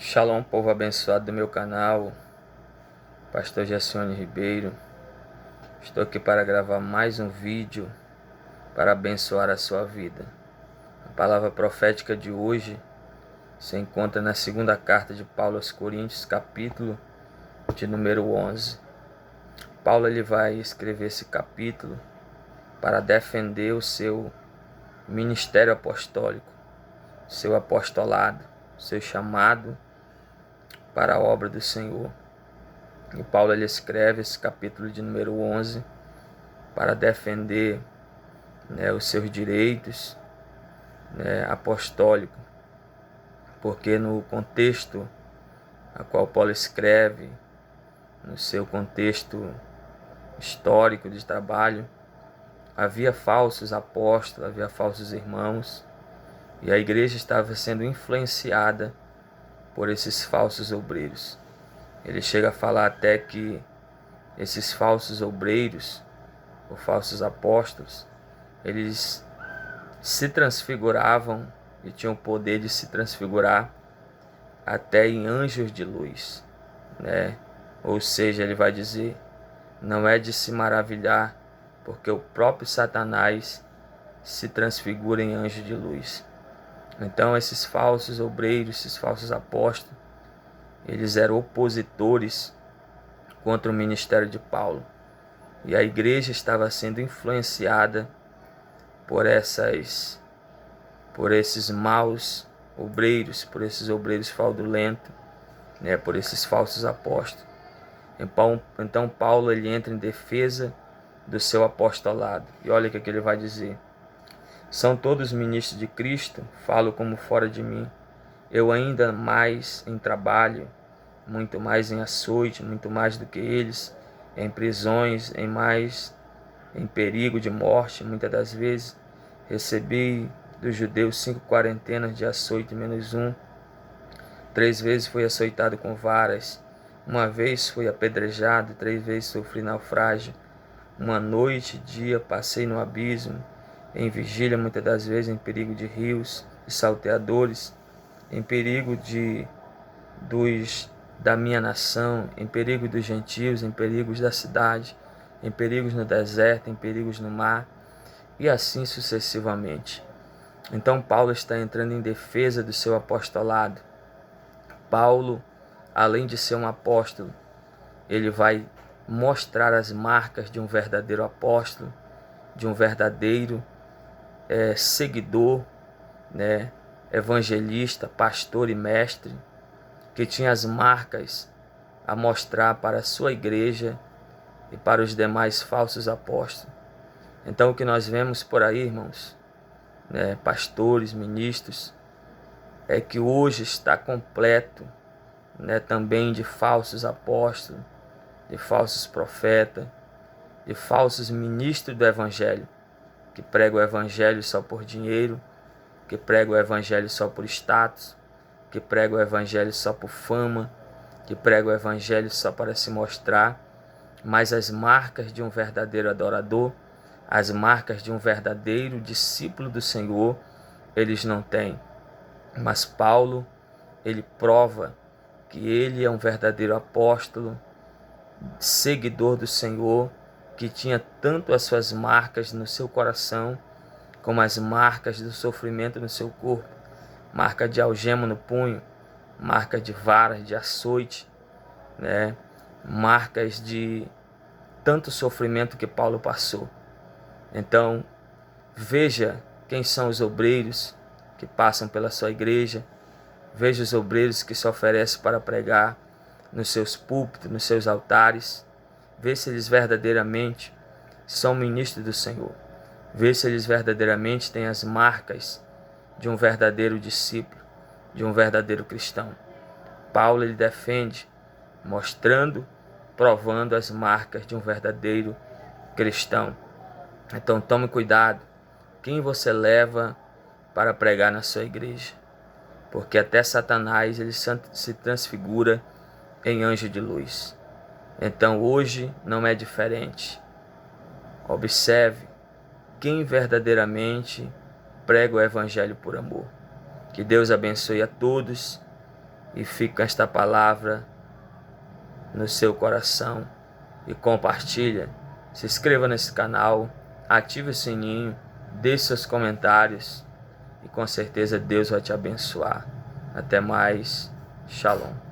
Shalom, povo abençoado do meu canal, Pastor Gessione Ribeiro. Estou aqui para gravar mais um vídeo para abençoar a sua vida. A palavra profética de hoje se encontra na segunda carta de Paulo aos Coríntios, capítulo de número 11. Paulo ele vai escrever esse capítulo para defender o seu ministério apostólico, seu apostolado, seu chamado para a obra do Senhor. E Paulo ele escreve esse capítulo de número 11 para defender, os seus direitos, apostólicos, porque no contexto a qual Paulo escreve, no seu contexto histórico de trabalho, havia falsos apóstolos, havia falsos irmãos, e a igreja estava sendo influenciada por esses falsos obreiros. Ele chega a falar até que esses falsos obreiros, ou falsos apóstolos, eles se transfiguravam e tinham o poder de se transfigurar até em anjos de luz, Ou seja, ele vai dizer, não é de se maravilhar, porque o próprio Satanás se transfigura em anjo de luz. Então esses falsos obreiros, esses falsos apóstolos, eles eram opositores contra o ministério de Paulo. E a igreja estava sendo influenciada por esses maus obreiros, por esses obreiros fraudulentos, por esses falsos apóstolos. Então Paulo ele entra em defesa do seu apostolado. E olha o que ele vai dizer. São todos ministros de Cristo, falo como fora de mim. Eu ainda mais em trabalho, muito mais em açoite, muito mais do que eles, em prisões, em perigo de morte, muitas das vezes. Recebi dos judeus 5 quarentenas de açoite menos 1. 3 vezes fui açoitado com varas. 1 vez fui apedrejado, 3 vezes sofri naufrágio. 1 noite e dia passei no abismo, em vigília muitas das vezes em perigo de rios e salteadores, em perigo da minha nação, em perigo dos gentios, em perigos da cidade, em perigos no deserto, em perigos no mar, e assim sucessivamente. Então Paulo está entrando em defesa do seu apostolado. Paulo, além de ser um apóstolo, ele vai mostrar as marcas de um verdadeiro apóstolo, de um verdadeiro seguidor, evangelista, pastor e mestre, que tinha as marcas a mostrar para a sua igreja e para os demais falsos apóstolos. Então o que nós vemos por aí, irmãos, pastores, ministros, é que hoje está completo, também de falsos apóstolos, de falsos profetas, de falsos ministros do evangelho, que pregam o evangelho só por dinheiro, que pregam o evangelho só por status, que pregam o evangelho só por fama, que pregam o evangelho só para se mostrar, mas as marcas de um verdadeiro adorador, as marcas de um verdadeiro discípulo do Senhor, eles não têm. Mas Paulo, ele prova que ele é um verdadeiro apóstolo, seguidor do Senhor, que tinha tanto as suas marcas no seu coração, como as marcas do sofrimento no seu corpo, marca de algema no punho, marca de varas, de açoite, marcas de tanto sofrimento que Paulo passou. Então, veja quem são os obreiros que passam pela sua igreja, veja os obreiros que se oferecem para pregar nos seus púlpitos, nos seus altares, vê se eles verdadeiramente são ministros do Senhor, vê se eles verdadeiramente têm as marcas de um verdadeiro discípulo, de um verdadeiro cristão. Paulo ele defende, mostrando, provando as marcas de um verdadeiro cristão. Então tome cuidado, quem você leva para pregar na sua igreja, porque até Satanás ele se transfigura em anjo de luz. Então hoje não é diferente. Observe quem verdadeiramente prega o evangelho por amor. Que Deus abençoe a todos e fique com esta palavra no seu coração e compartilha. Se inscreva nesse canal, ative o sininho, deixe seus comentários e com certeza Deus vai te abençoar. Até mais. Shalom.